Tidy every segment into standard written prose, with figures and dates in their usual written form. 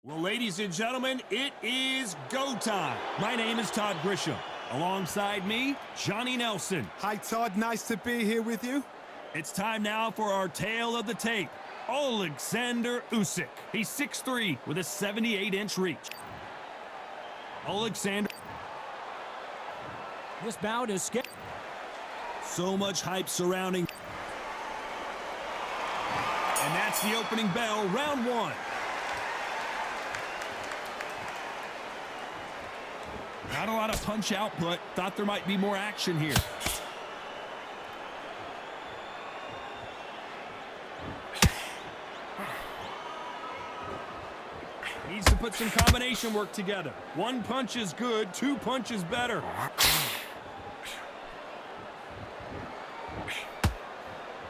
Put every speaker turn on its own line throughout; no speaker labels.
Well, ladies and gentlemen, it is go time. My name is Todd Grisham. Alongside me, Johnny Nelson.
Hi, Todd. Nice to be here with you.
It's time now for our tale of the tape. Alexander Usyk. He's 6'3" with a 78-inch reach. Alexander.
This bout is scary.
So much hype surrounding. And that's the opening bell, round one. Not a lot of punch output. Thought there might be more action here. Needs to put some combination work together. One punch is good, two punches better.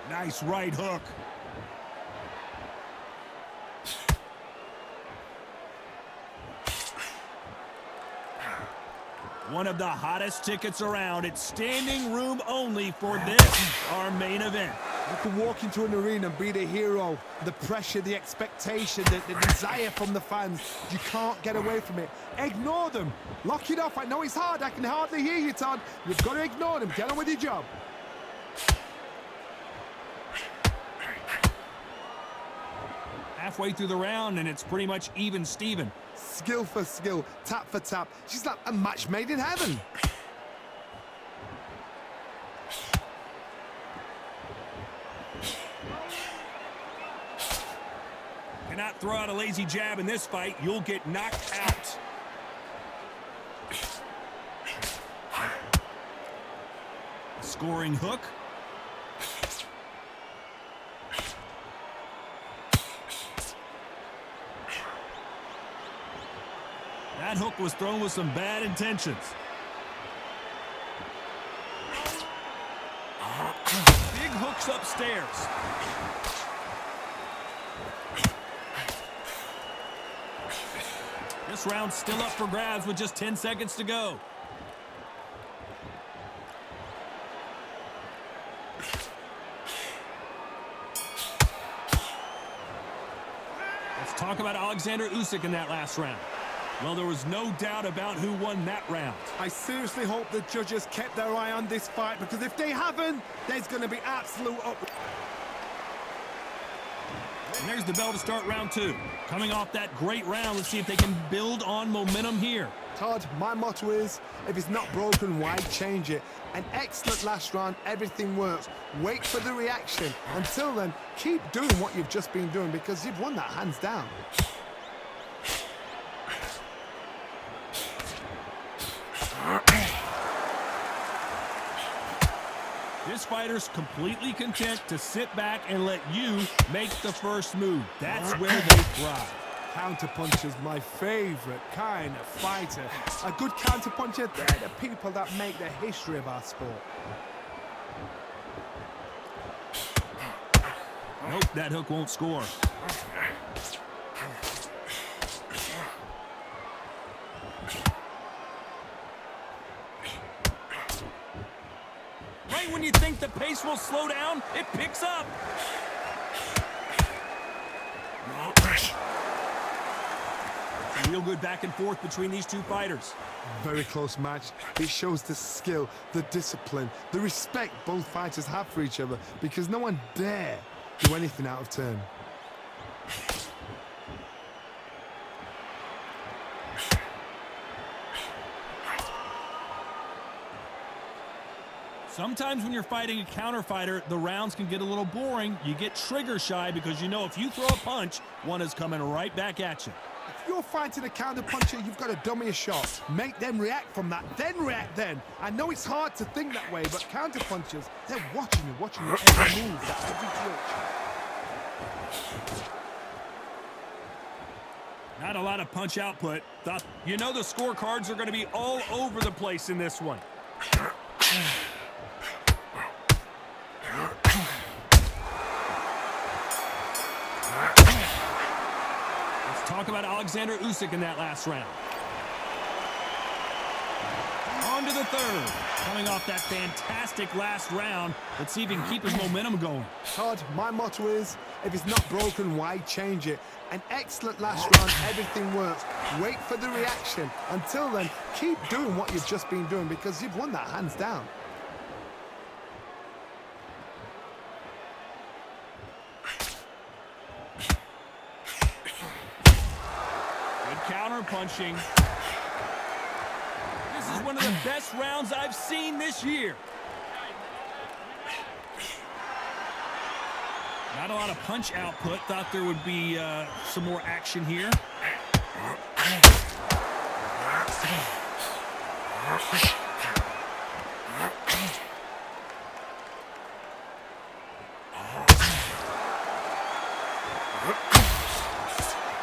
Nice right hook. One of the hottest tickets around. It's standing room only for this, our main event.
You can walk into an arena and be the hero. The pressure, the expectation, the desire from the fans. You can't get away from it. Ignore them. Lock it off. I know it's hard. I can hardly hear you, Todd. You've got to ignore them. Get on with your job.
Halfway through the round, and it's pretty much even Steven.
Skill for skill, tap for tap. She's like a match made in heaven.
Cannot throw out a lazy jab in this fight. You'll get knocked out. Scoring hook. That hook was thrown with some bad intentions. Big hooks upstairs. This round's still up for grabs with just 10 seconds to go. Let's talk about Alexander Usyk in that last round. Well, there was no doubt about who won that round.
I seriously hope the judges kept their eye on this fight, because if they haven't, there's going to be absolute
And there's the bell to start round two. Coming off that great round, let's see if they can build on momentum here.
Todd, my motto is, if it's not broken, why change it? An excellent last round, everything works. Wait for the reaction. Until then, keep doing what you've just been doing, because you've won that hands down.
This fighter's completely content to sit back and let you make the first move. That's where they thrive.
Counterpuncher's my favorite kind of fighter. A good counterpuncher, they're the people that make the history of our sport.
Nope, that hook won't score. Right when you think the pace will slow down, it picks up. Real good back and forth between these two fighters.
Very close match. It shows the skill, the discipline, the respect both fighters have for each other, because no one dare do anything out of turn.
Sometimes when you're fighting a counter fighter, the rounds can get a little boring. You get trigger shy because you know if you throw a punch, one is coming right back at you.
If you're fighting a counterpuncher, you've got to dummy a shot. Make them react from that, then react then. I know it's hard to think that way, but counterpunchers, they're watching you every move, every twitch.
Not a lot of punch output. You know the scorecards are going to be all over the place in this one. Talk about Alexander Usyk in that last round. On to the third. Coming off that fantastic last round, let's see if he can keep his momentum going.
Todd, my motto is, if it's not broken, why change it? An excellent last round, everything works. Wait for the reaction. Until then, keep doing what you've just been doing because you've won that hands down.
Good counter punching. This is one of the best rounds I've seen this year. Not a lot of punch output. Thought there would be some more action here.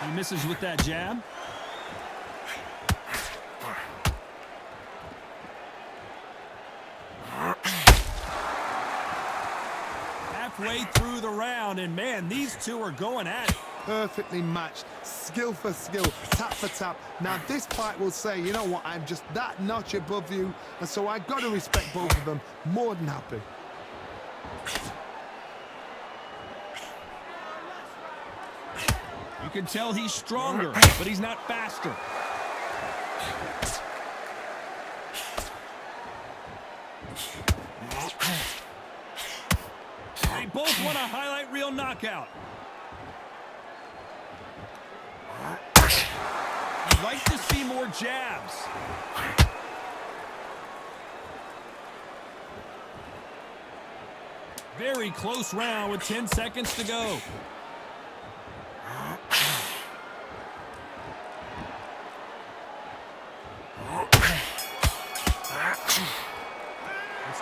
He misses with that jab. Halfway through the round, and man, these two are going at it.
Perfectly matched, skill for skill, tap for tap. Now this fight will say, you know what, I'm just that notch above you, and so I got to respect both of them. More than happy.
You can tell he's stronger, but he's not faster. They both want a highlight reel knockout. I'd like to see more jabs. Very close round with 10 seconds to go.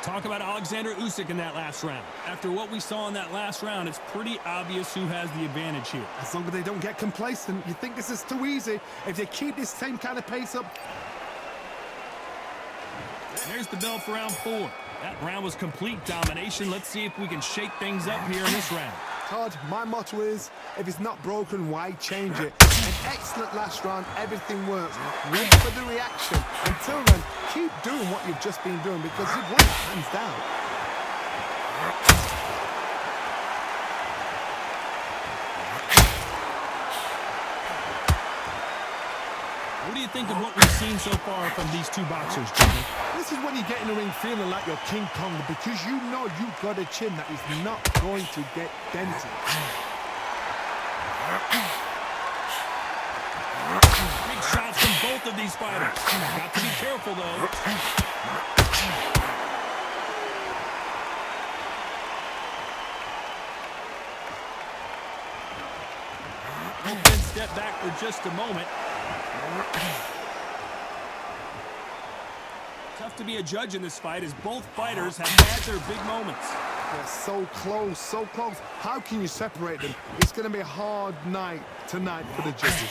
Talk about Alexander Usyk in that last round. After what we saw in that last round, it's pretty obvious who has the advantage here.
As long as they don't get complacent, you think this is too easy. If they keep this same kind of pace up.
There's the bell for round 4. That round was complete domination. Let's see if we can shake things up here in this round.
Todd, my motto is, if it's not broken, why change it? An excellent last round, everything works. Wait for the reaction. Until then, keep doing what you've just been doing because you've won it hands down.
What do you think of what we've seen so far from these two boxers, Jimmy?
This is when you get in the ring feeling like you're King Kong because you know you've got a chin that is not going to get dented.
Big shots from both of these fighters. Got to be careful, though. Both men step back for just a moment. Tough to be a judge in this fight as both fighters have had their big moments.
They're so close, so close. How can you separate them? It's going to be a hard night tonight for the judges.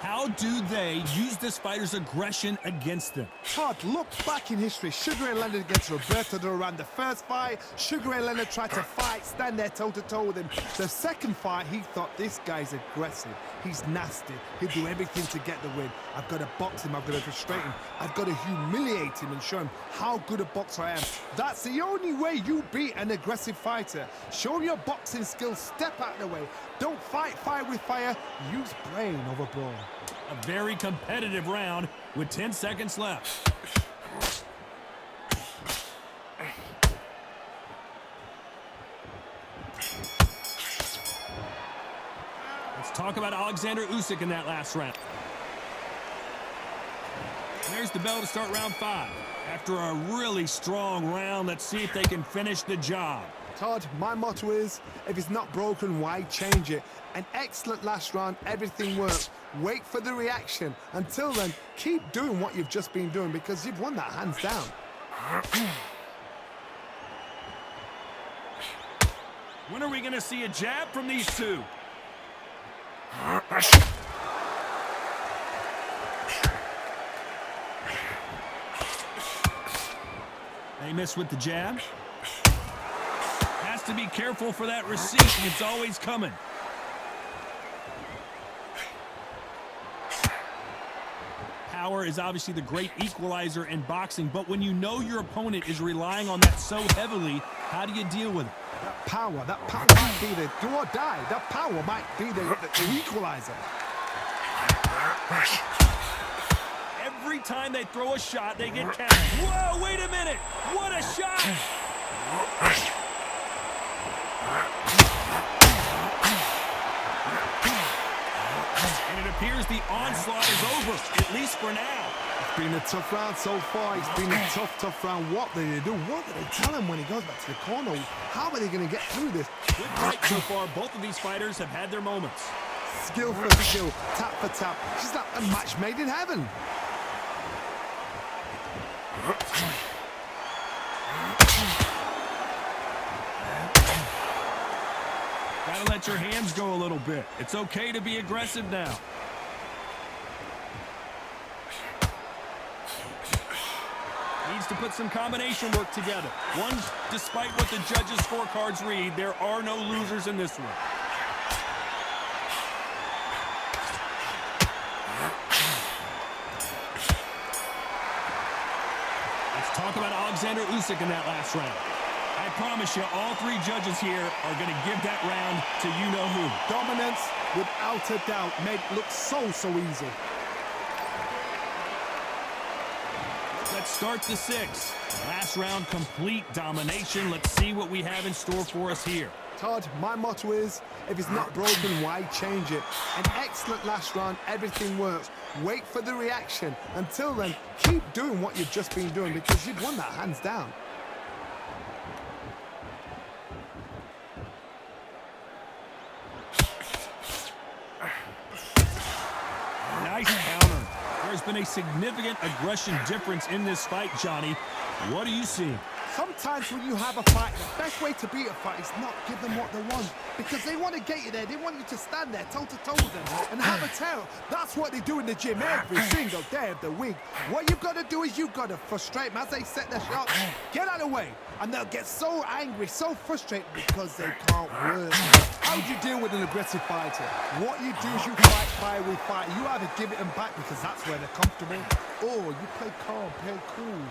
How do they use this fighter's aggression against them?
Todd, look back in history. Sugar Ray Leonard against Roberto Duran. The first fight, Sugar Ray Leonard tried to fight, stand there toe-to-toe with him. The second fight, he thought, this guy's aggressive. He's nasty. He'll do everything to get the win. I've got to box him. I've got to frustrate him. I've got to humiliate him and show him how good a boxer I am. That's the only way you beat an aggressive fighter. Show him your boxing skills. Step out of the way. Don't fight fire with fire. Use brain over brawn.
A very competitive round with 10 seconds left. Let's talk about Alexander Usyk in that last round. There's the bell to start round 5. After a really strong round, let's see if they can finish the job.
Todd, my motto is, if it's not broken, why change it? An excellent last round, everything works. Wait for the reaction. Until then, keep doing what you've just been doing because you've won that hands down.
When are we going to see a jab from these two? They miss with the jab. Has to be careful for that receipt. It's always coming. Power is obviously the great equalizer in boxing, but when you know your opponent is relying on that so heavily, how do you deal with it?
That power might be the do or die. That power might be the equalizer.
Every time they throw a shot, they get counted. Whoa, wait a minute. What a shot. And it appears the onslaught is over, at least for now.
It's been a tough round so far. It's been a tough round. What do they do? What do they tell him when he goes back to the corner? How are they going to get through this?
Good fight so far. Both of these fighters have had their moments.
Skill for skill, tap for tap. It's like a match made in heaven.
Gotta let your hands go a little bit. It's okay to be aggressive now. Needs to put some combination work together. One, despite what the judges' scorecards read, there are no losers in this one. Let's talk about Alexander Usyk in that last round. I promise you, all three judges here are going to give that round to you-know-who.
Dominance, without a doubt, made it look so easy.
Let's start the sixth. Last round, complete domination. Let's see what we have in store for us here.
Todd, my motto is, if it's not broken, why change it? An excellent last round, everything works. Wait for the reaction. Until then, keep doing what you've just been doing because you've won that hands down.
Nice counter. There's been a significant aggression difference in this fight, Johnny. What do you see?
Sometimes when you have a fight, the best way to beat a fight is not give them what they want. Because they want to get you there. They want you to stand there toe-to-toe with them and have a terror. That's what they do in the gym every single day of the week. What you've got to do is you've got to frustrate them as they set their shots. Get out of the way. And they'll get so angry, so frustrated because they can't work. How do you deal with an aggressive fighter? What you do is you fight fire with fire. You either give it them back because that's where they're comfortable, or you play calm, play cool.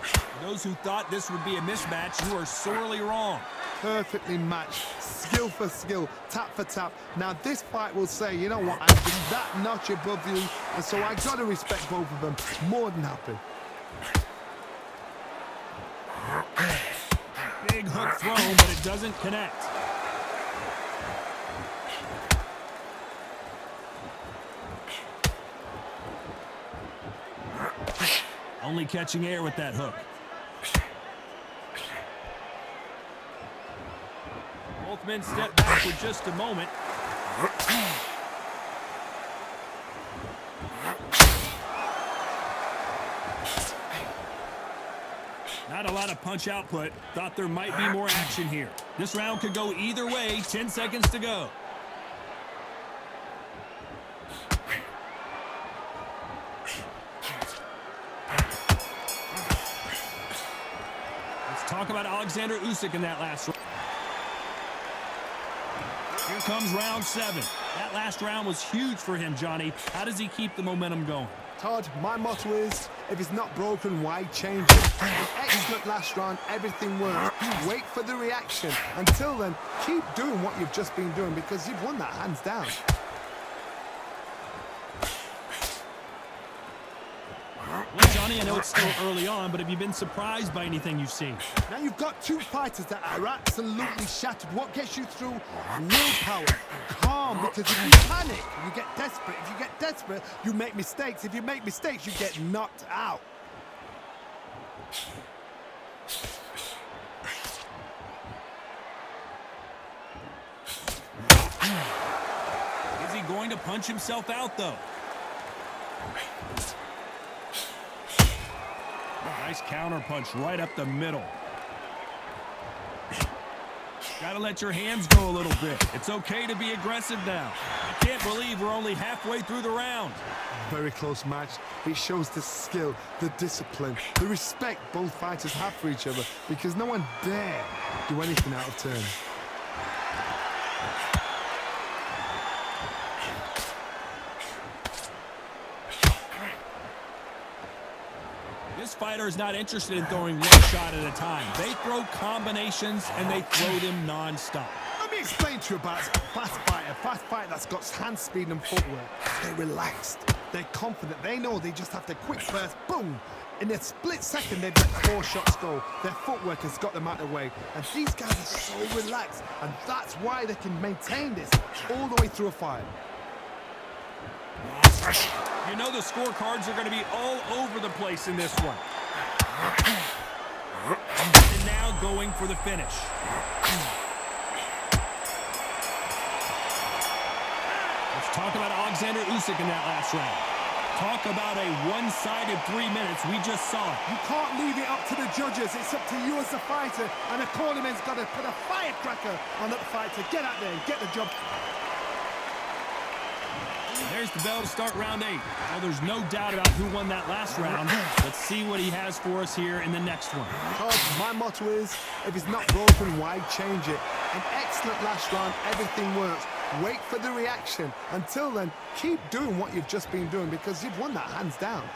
Those who thought this would be a mismatch, you are sorely wrong.
Perfectly matched, skill for skill, tap for tap. Now this fight will say, you know what, I'm just that notch above you, and so I got to respect both of them. More than happy.
Big hook thrown, but it doesn't connect. Only catching air with that hook. Both men step back for just a moment. Not a lot of punch output. Thought there might be more action here. This round could go either way. 10 seconds to go. Let's talk about Alexander Usyk in that last round. Here comes round 7. That last round was huge for him, Johnny. How does he keep the momentum going?
Todd, my motto is, if it's not broken, why change it? An excellent last round, everything works. Wait for the reaction. Until then, keep doing what you've just been doing because you've won that hands down.
Well, Johnny, I know it's still early on, but have you been surprised by anything you've seen?
Now you've got two fighters that are absolutely shattered. What gets you through? Willpower. Calm, because if you panic, you get desperate. If you get desperate, you make mistakes. If you make mistakes, you get knocked out.
Is he going to punch himself out, though? Nice counter punch right up the middle. Gotta let your hands go a little bit. It's okay to be aggressive now. I can't believe we're only halfway through the round.
Very close match. It shows the skill, the discipline, the respect both fighters have for each other because no one dare do anything out of turn.
This fighter is not interested in throwing one shot at a time. They throw combinations and they throw them non-stop.
Let me explain to you about a fast fighter that's got hand speed and footwork. They're relaxed, they're confident, they know they just have to quick burst, boom. In a split second, they've got 4 shots go. Their footwork has got them out of the way. And these guys are so relaxed, and that's why they can maintain this all the way through a fight.
You know the scorecards are going to be all over the place in this one. And now going for the finish. Let's talk about Alexander Usyk in that last round. Talk about a one-sided 3 minutes. We just saw it.
You can't leave it up to the judges. It's up to you as a fighter, and the cornerman's got to put a firecracker on that fighter. Get out there and get the job.
There's the bell to start round 8. Well, there's no doubt about who won that last round. Let's see what he has for us here in the next one.
My motto is, if it's not broken, why change it? An excellent last round. Everything works. Wait for the reaction. Until then, keep doing what you've just been doing because you've won that hands down.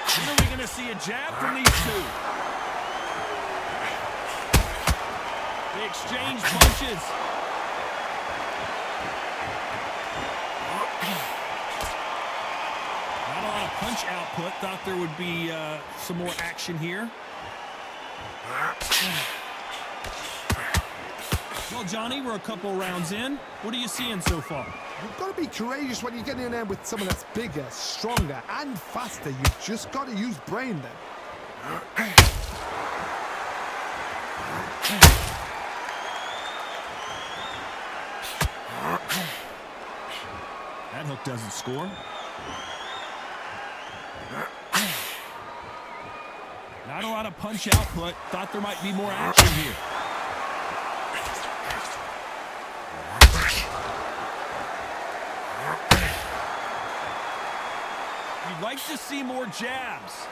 When are we going to see a jab from these two? They exchange punches. Not a lot of punch output. Thought there would be some more action here. Well, Johnny, we're a couple rounds in. What are you seeing so far?
You've got to be courageous when you get in there with someone that's bigger, stronger, and faster. You've just got to use brain then.
That hook doesn't score. Not a lot of punch output. Thought there might be more action here. You'd like to see more jabs.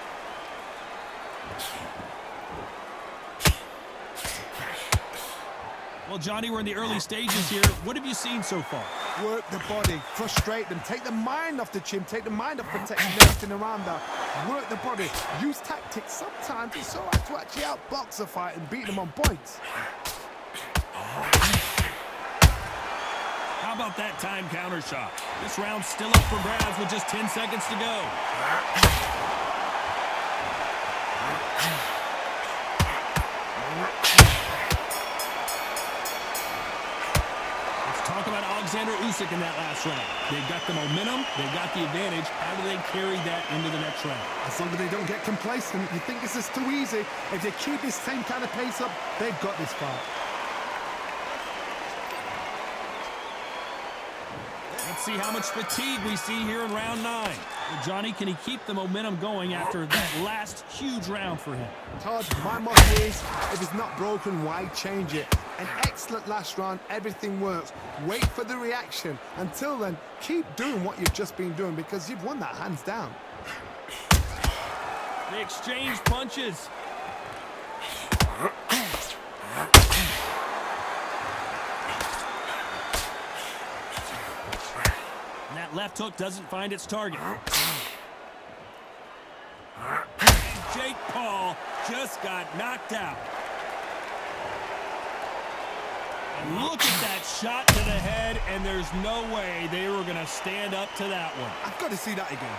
Well, Johnny, we're in the early stages here. What have you seen so far?
Work the body, frustrate them, take the mind off the chin, take the mind off protecting everything around that. Work the body, use tactics. Sometimes it's so hard to actually outbox a fight and beat them on points.
How about that time counter shot? This round's still up for grabs with just 10 seconds to go. Talk about Alexander Usyk in that last round. They've got the momentum, they've got the advantage. How do they carry that into the next round?
As long as they don't get complacent, you think this is too easy. If they keep this same kind of pace up, they've got this fight.
Let's see how much fatigue we see here in round 9. Well, Johnny, can he keep the momentum going after that last huge round for him?
Todd, my motto is, if it's not broken, why change it? An excellent last round, everything works. Wait for the reaction. Until then, keep doing what you've just been doing because you've won that hands down.
They exchange punches. And that left hook doesn't find its target. And Jake Paul just got knocked out. And look at that shot to the head, and there's no way they were going to stand up to that one.
I've got to see that again.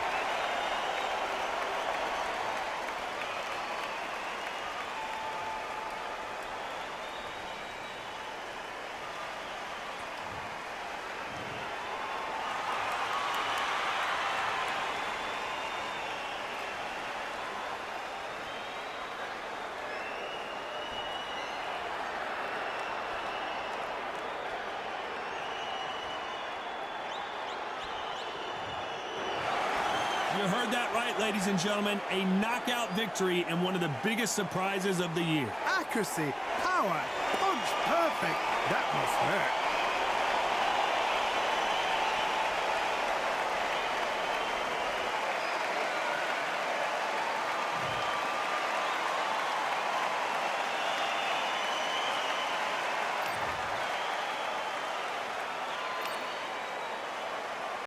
You heard that right, ladies and gentlemen. A knockout victory and one of the biggest surprises of the year.
Accuracy, power, punch, perfect. That must hurt.